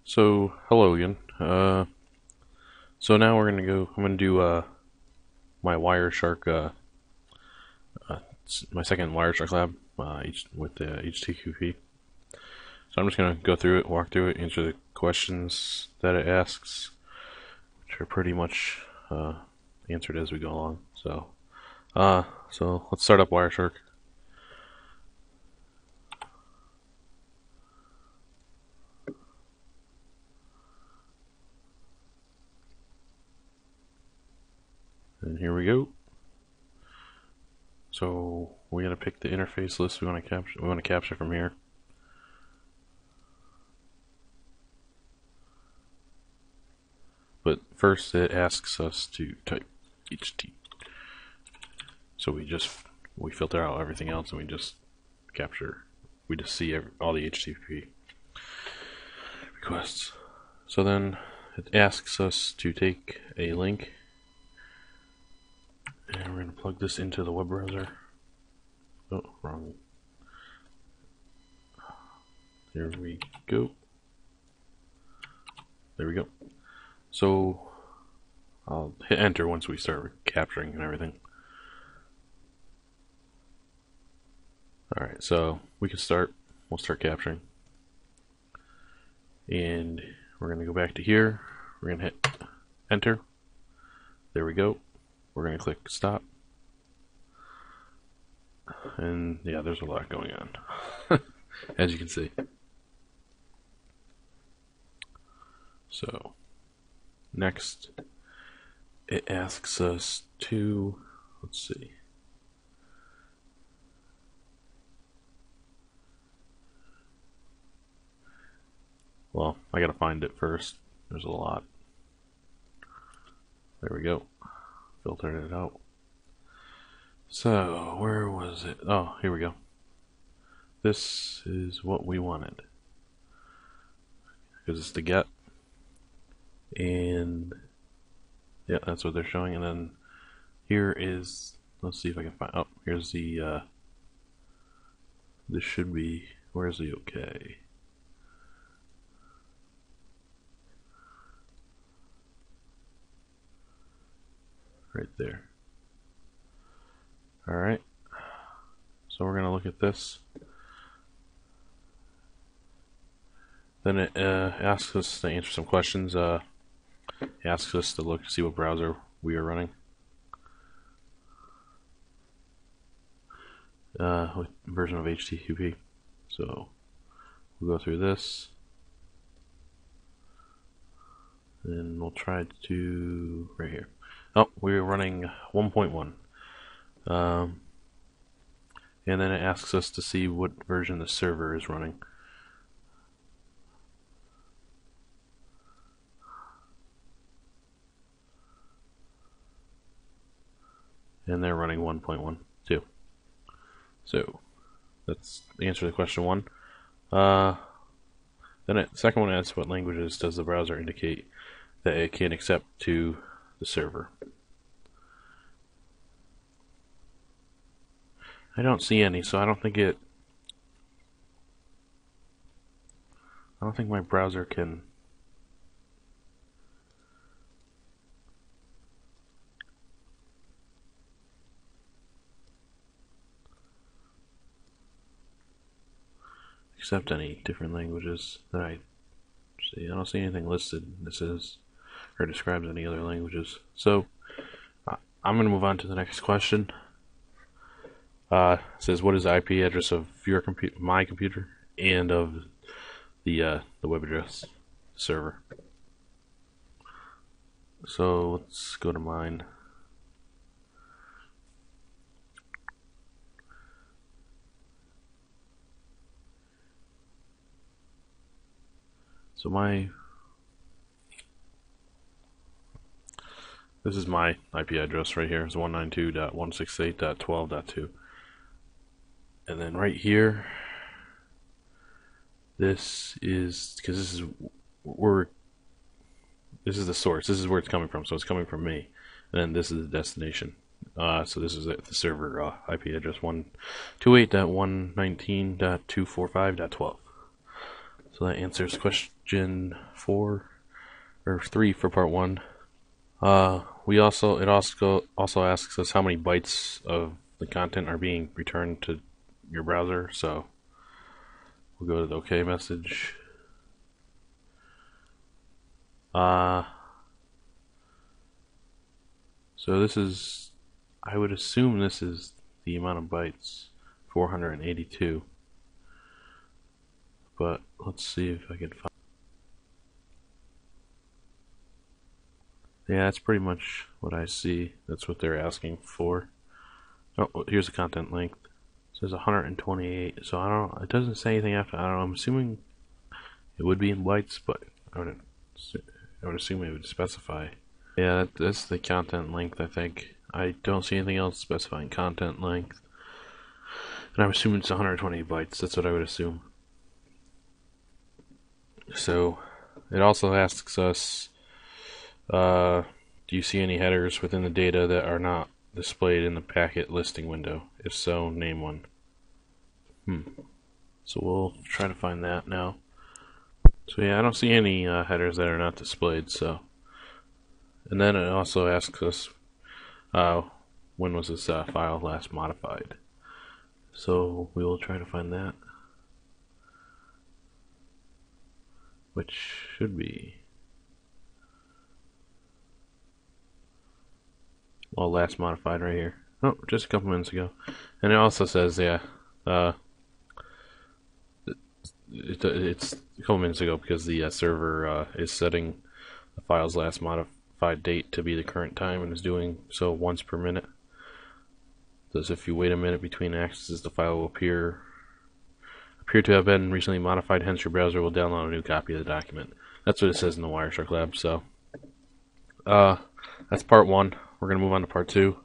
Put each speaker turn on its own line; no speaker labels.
So, hello again. So now we're gonna go. I'm gonna do my Wireshark, my second Wireshark lab, with the HTTP. So I'm just gonna go through it, walk through it, answer the questions that it asks, which are pretty much answered as we go along. So let's start up Wireshark. And here we go. So we're gonna pick the interface list we want to capture. We want to capture from here. But first, it asks us to type HT. So we filter out everything else and we just see all the HTTP requests. So then it asks us to take a link, and we're going to plug this into the web browser. Oh, wrong. There we go. There we go. So I'll hit enter once we start capturing and everything. Alright, so we'll start capturing. And we're going to go back to here. We're going to hit enter. There we go. We're going to click stop. And yeah, there's a lot going on, as you can see. So next, it asks us to, let's see. Well, I gotta find it first. There's a lot. There we go. Filtered it out. So, where was it? Oh, here we go. This is what we wanted. Because it's the get. And yeah, that's what they're showing. And then here is, let's see if I can find, oh, here's the, this should be, where's the OK? Right there. Alright, so we're going to look at this. Then it asks us to answer some questions. It asks us to look to see what browser we are running. What version of HTTP. So we'll go through this. And we'll try to, right here. Oh, we're running 1.1. And then it asks us to see what version the server is running. And they're running 1.1 too. So that's the answer to question one. Then the second one asks what languages does the browser indicate that it can accept to the server. I don't see any, so I don't think my browser can accept any different languages that I see. I don't see anything listed that says or describes any other languages. So I'm going to move on to the next question. It says, what is the IP address of your my computer, and of the web address server? So let's go to mine. So this is my IP address right here. It's 192.168.12.2. And then right here, this is, because this is the source. This is where it's coming from. So it's coming from me. And then this is the destination. So this is the server IP address 128.119.245.12. So that answers question 4 or 3 for part 1. It also asks us how many bytes of the content are being returned to your browser. So we'll go to the OK message. So this is, I would assume this is the amount of bytes, 482. But let's see if I can find. Yeah, that's pretty much what I see. That's what they're asking for. Oh, here's the content length. It says 128. So I don't know. It doesn't say anything after. I don't know. I'm assuming it would be in bytes, but I would assume it would specify. Yeah, that's the content length, I think. I don't see anything else specifying content length. And I'm assuming it's 120 bytes. That's what I would assume. So it also asks us, do you see any headers within the data that are not displayed in the packet listing window? If so, name one. So we'll try to find that now. So yeah, I don't see any headers that are not displayed. So, and then it also asks us, when was this file last modified? So we will try to find that, which should be, well, last modified right here. Oh, just a couple minutes ago. And it also says, yeah, it's a couple minutes ago because the server is setting the file's last modified date to be the current time and is doing so once per minute. Thus, if you wait a minute between accesses, the file will appear to have been recently modified, hence your browser will download a new copy of the document. That's what it says in the WireShark Lab. So that's part 1. We're going to move on to part 2.